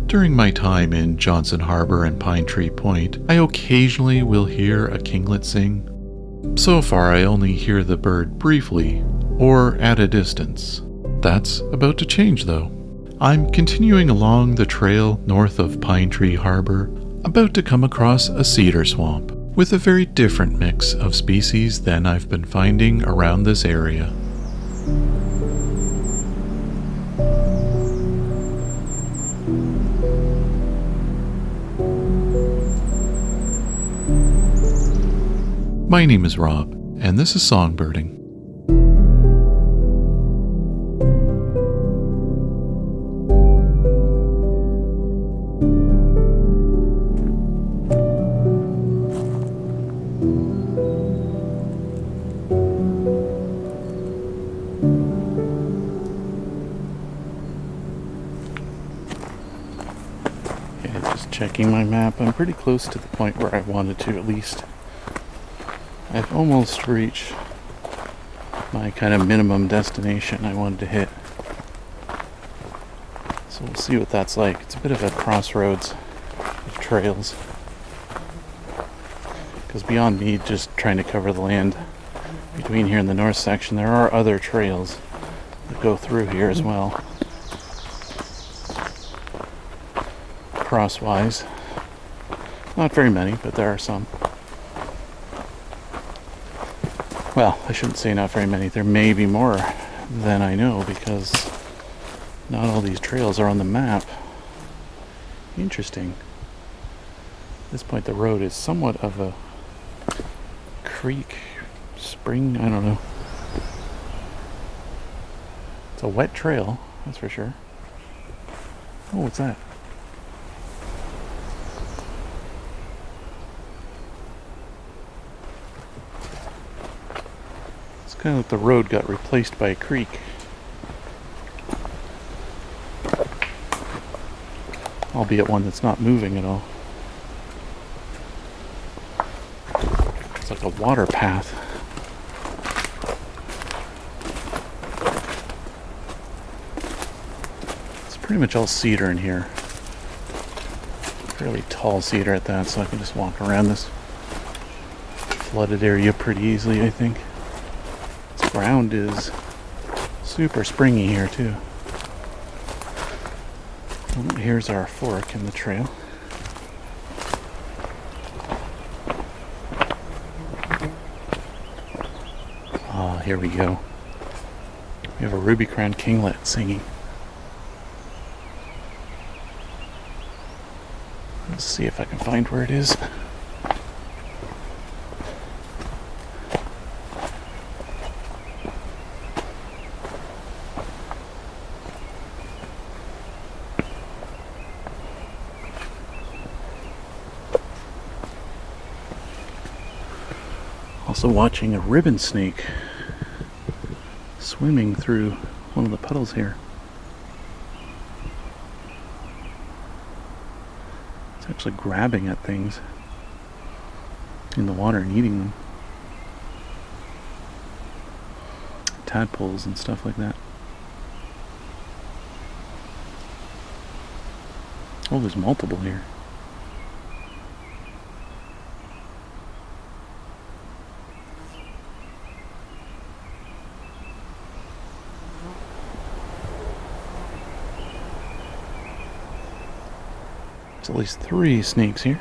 During my time in Johnston Harbour and Pine Tree Point, I occasionally will hear a kinglet sing. So far, I only hear the bird briefly, or at a distance. That's about to change, though. I'm continuing along the trail north of Pine Tree Harbour, about to come across a cedar swamp, with a very different mix of species than I've been finding around this area. My name is Rob, and this is Songbirding. Okay, just checking my map. I'm pretty close to the point where I wanted to, at least. I've almost reached my kind of minimum destination I wanted to hit. So we'll see what that's like. It's a bit of a crossroads of trails. Because beyond me just trying to cover the land between here and the north section, there are other trails that go through here as well. Crosswise. Not very many, but there are some. Well, I shouldn't say not very many. There may be more than I know because not all these trails are on the map. Interesting. At this point, the road is somewhat of a creek, spring, I don't know. It's a wet trail, that's for sure. Oh, what's that? Kind of like the road got replaced by a creek. Albeit one that's not moving at all. It's like a water path. It's pretty much all cedar in here. Fairly tall cedar at that, so I can just walk around this flooded area pretty easily, I think. Ground is super springy here too. Oh, here's our fork in the trail. Ah, here we go. We have a ruby-crowned kinglet singing. Let's see if I can find where it is. Also watching a ribbon snake swimming through one of the puddles here. It's actually grabbing at things in the water and eating them. Tadpoles and stuff like that. Oh, there's multiple here. There's at least 3 snakes here.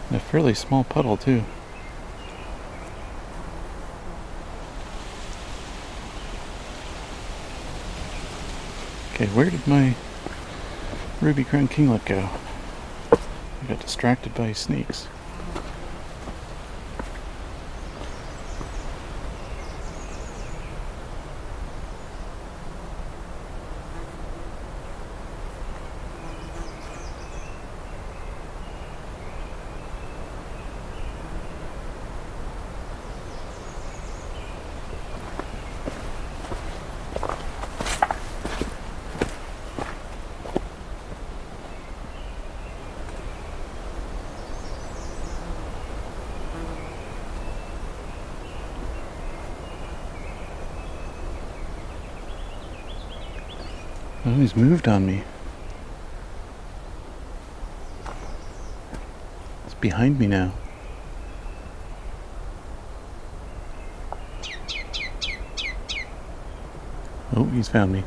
And a fairly small puddle too. Okay, where did my ruby-crowned kinglet go? I got distracted by snakes. Oh, he's moved on me. It's behind me now. Oh, he's found me.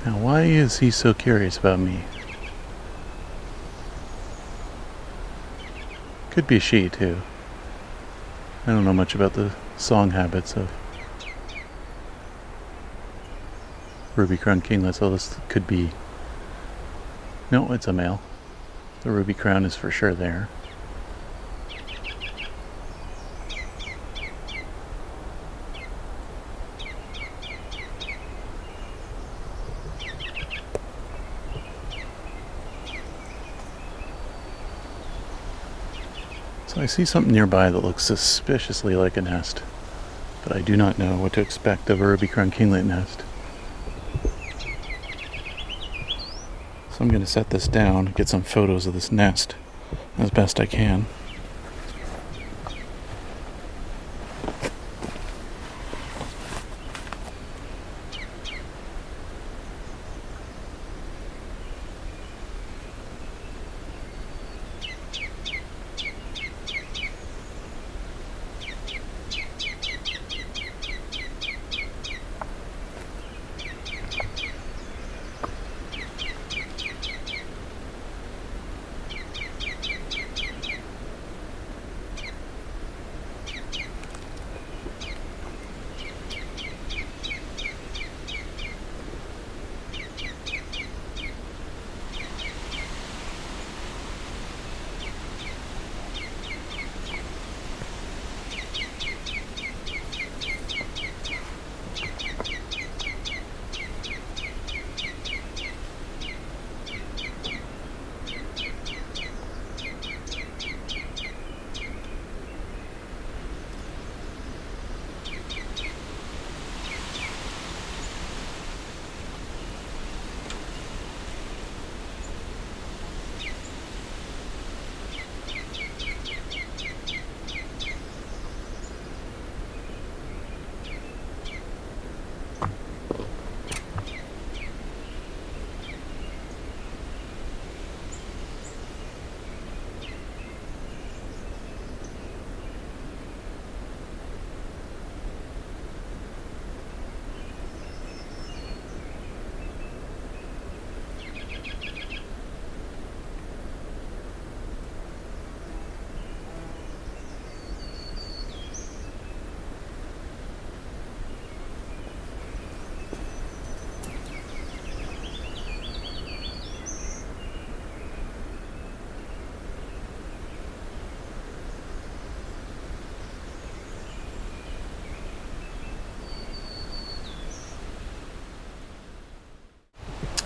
Now, why is he so curious about me? Could be she, too. I don't know much about the song habits of ruby-crowned kinglets, so this could be... No, it's a male. The ruby crown is for sure there. So I see something nearby that looks suspiciously like a nest, but I do not know what to expect of a ruby-crowned kinglet nest. So I'm going to set this down, get some photos of this nest as best I can.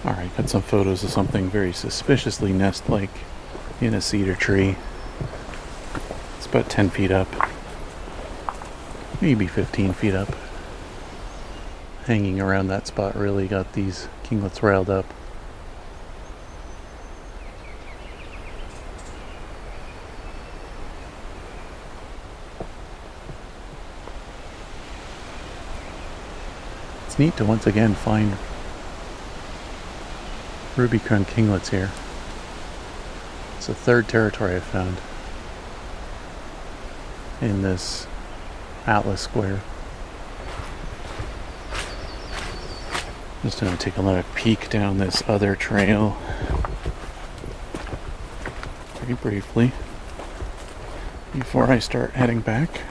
Alright, got some photos of something very suspiciously nest-like in a cedar tree. It's about 10 feet up, maybe 15 feet up. Hanging around that spot really got these kinglets riled up. It's neat to once again find ruby-crowned kinglets here. It's the third territory I've found in this atlas square. Just gonna take another peek down this other trail very briefly before I start heading back.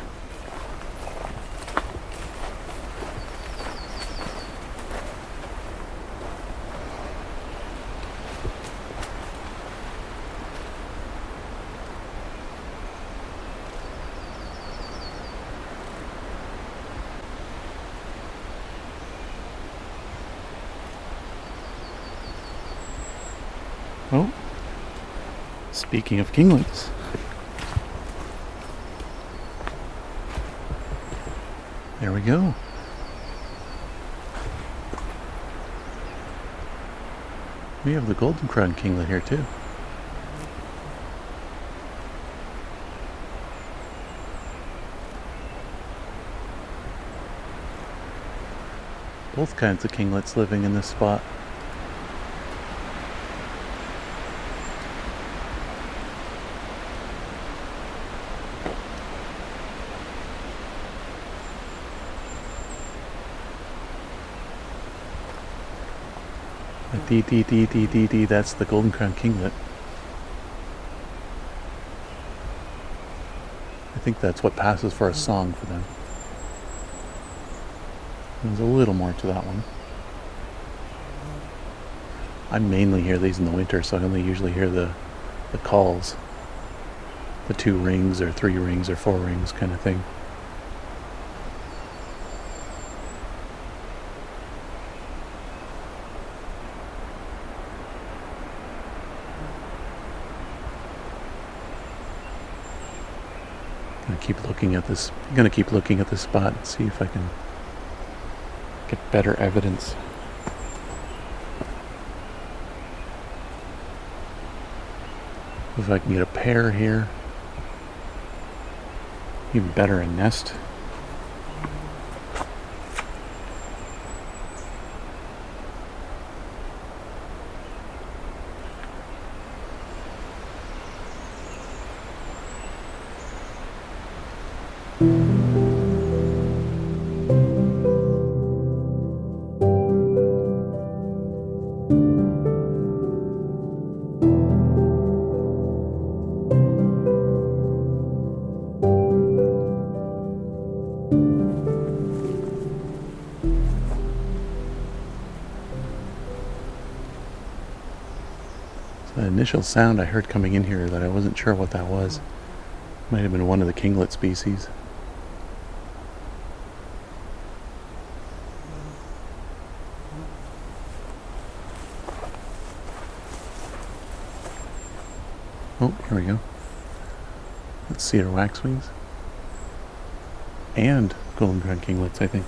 Oh, speaking of kinglets, there we go. We have the golden crown kinglet here too. Both kinds of kinglets living in this spot. Dee dee dee dee dee dee, that's the golden crown kinglet. I think that's what passes for a song for them. There's a little more to that one. I mainly hear these in the winter, so I only usually hear the calls. The 2 rings or 3 rings or 4 rings kind of thing. I'm gonna keep looking at this spot and see if I can get better evidence. If I can get a pair here. Even better, a nest. The initial sound I heard coming in here that I wasn't sure what that was. Might have been one of the kinglet species. Oh, here we go. That's cedar waxwings. And golden crown kinglets, I think.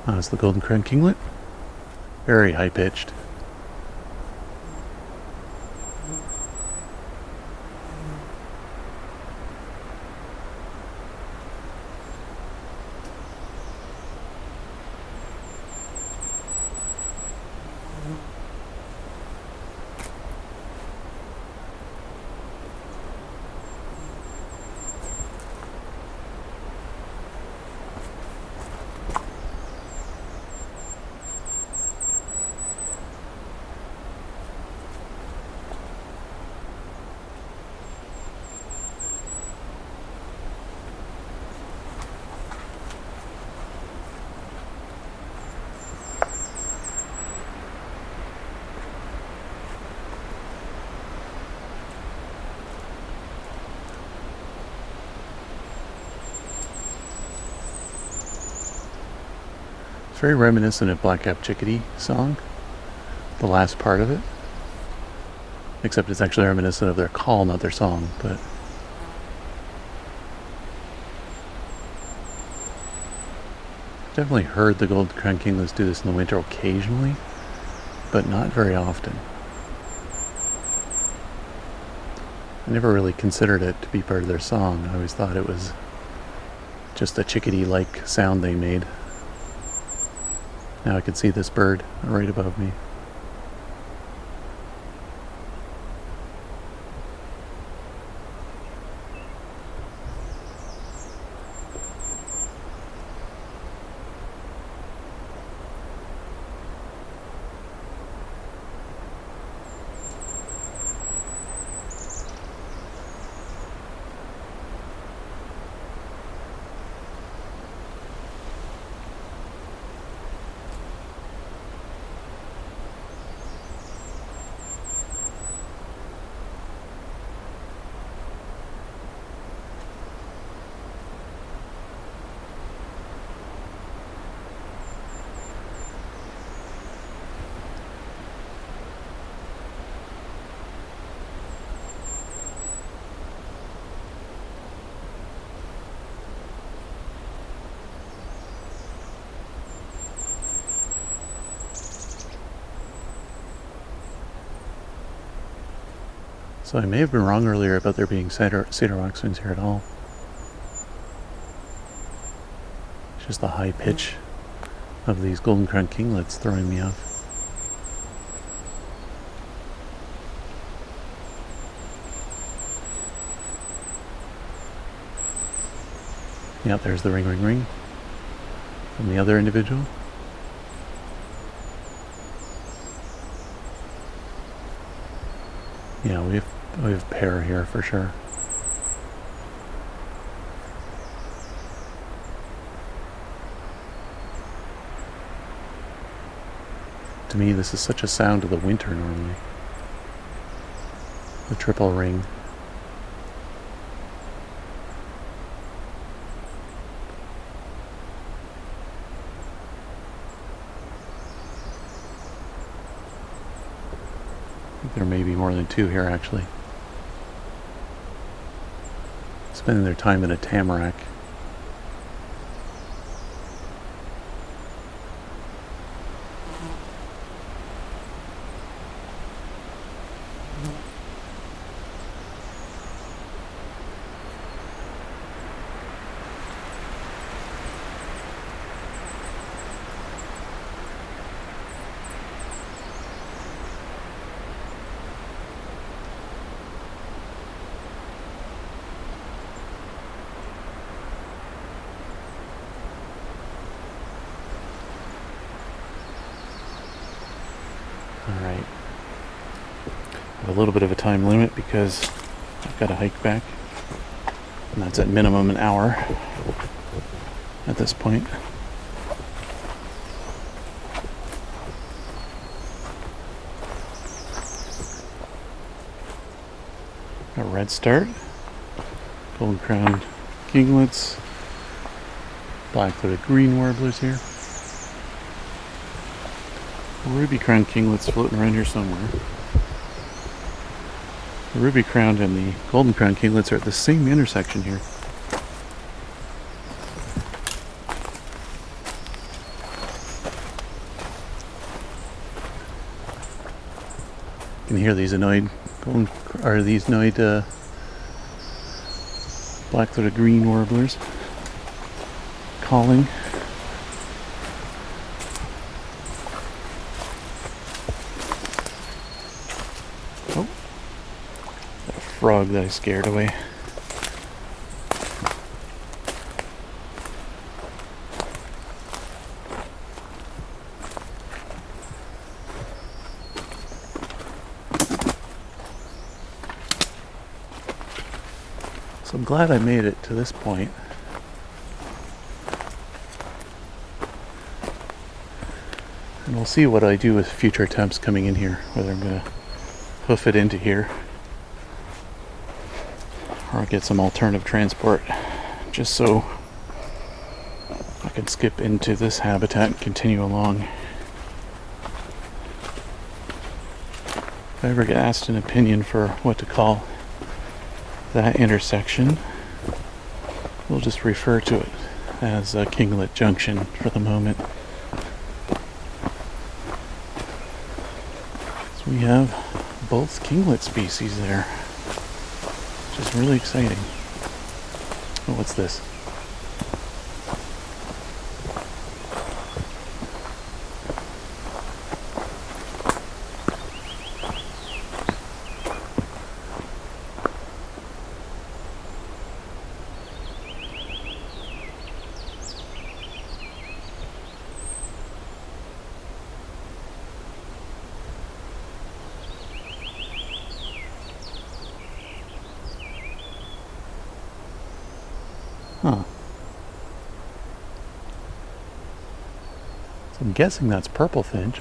That's the golden crown kinglet. Very high pitched. It's very reminiscent of Black-capped chickadee song, the last part of it. Except it's actually reminiscent of their call, not their song, but definitely heard the golden crown kinglets do this in the winter occasionally, but not very often. I never really considered it to be part of their song. I always thought it was just a chickadee-like sound they made. Now I can see this bird right above me. So I may have been wrong earlier about there being cedar waxwings here at all. It's just the high pitch of these golden-crowned kinglets throwing me off. Yep, there's the ring, ring, ring from the other individual. Yeah, we have pair here for sure. To me, this is such a sound of the winter normally. The triple ring. There may be more than two here actually. Spending their time in a tamarack. Alright. I have a little bit of a time limit because I've got to hike back. And that's at minimum an hour at this point. A red start. Golden crowned kinglets. Black-throated green warblers here. Ruby crowned kinglets floating around here somewhere. The ruby crowned and the golden crowned kinglets are at the same intersection here. You can hear these annoyed black-throated green warblers calling. Frog that I scared away. So I'm glad I made it to this point. And we'll see what I do with future attempts coming in here, whether I'm going to hoof it into here or get some alternative transport just so I can skip into this habitat and continue along. If I ever get asked an opinion for what to call that intersection, we'll just refer to it as Kinglet Junction for the moment. So we have both kinglet species there. Which is really exciting. Oh, what's this? Huh. So I'm guessing that's purple finch.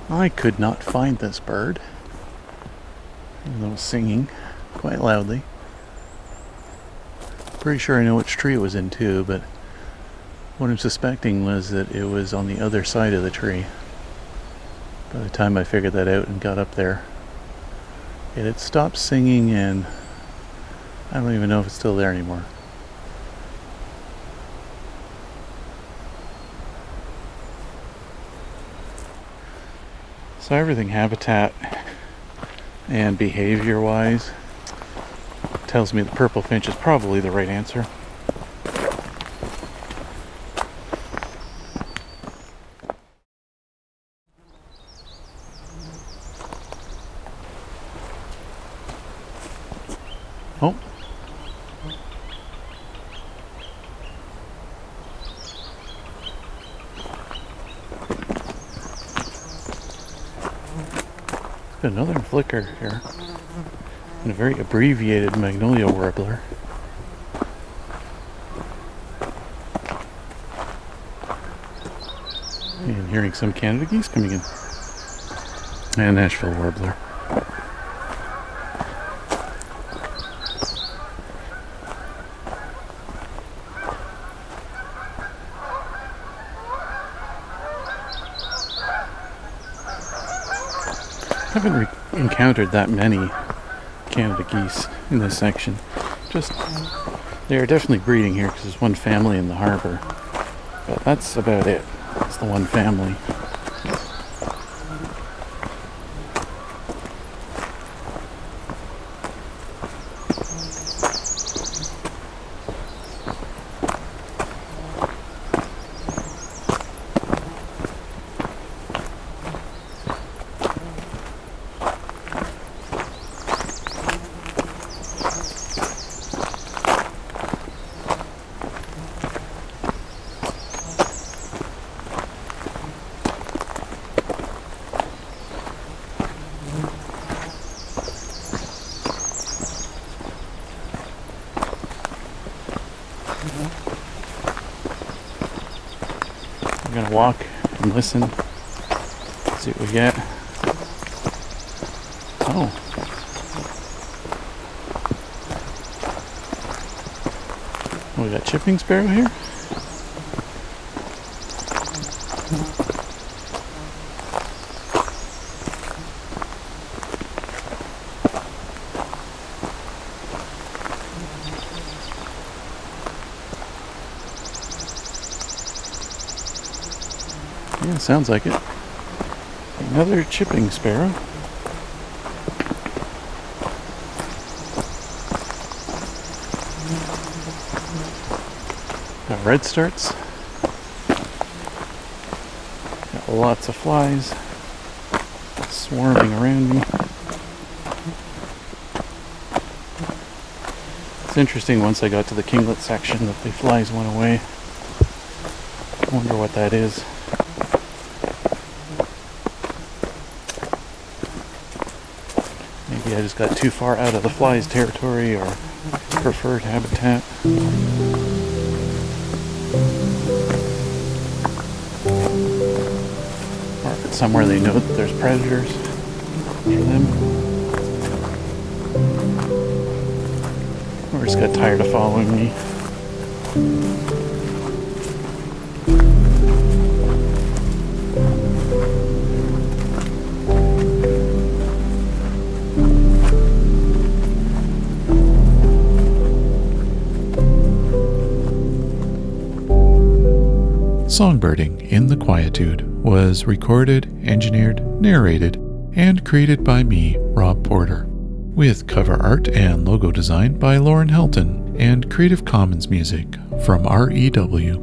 I could not find this bird, even though it was singing quite loudly. Pretty sure I know which tree it was in too, but what I'm suspecting was that it was on the other side of the tree. By the time I figured that out and got up there, it had stopped singing, and I don't even know if it's still there anymore. So everything habitat and behavior wise tells me the purple finch is probably the right answer. Oh. Got another flicker here. And a very abbreviated magnolia warbler. And hearing some Canada geese coming in. And Nashville warbler. I haven't encountered that many Canada geese in this section. Just, they are definitely breeding here because there's one family in the harbor. But that's about it. It's the one family. We're gonna walk and listen, see what we get. Oh. Oh, we got chipping sparrow here? Yeah, sounds like it. Another chipping sparrow. Got red starts. Got lots of flies swarming around me. It's interesting, once I got to the kinglet section, that the flies went away. I wonder what that is. Maybe I just got too far out of the flies' territory or preferred habitat. Or if it's somewhere they know that there's predators for them. Or just got tired of following me. Songbirding in the Quietude was recorded, engineered, narrated, and created by me, Rob Porter, with cover art and logo design by Lauren Helton and Creative Commons music from REW.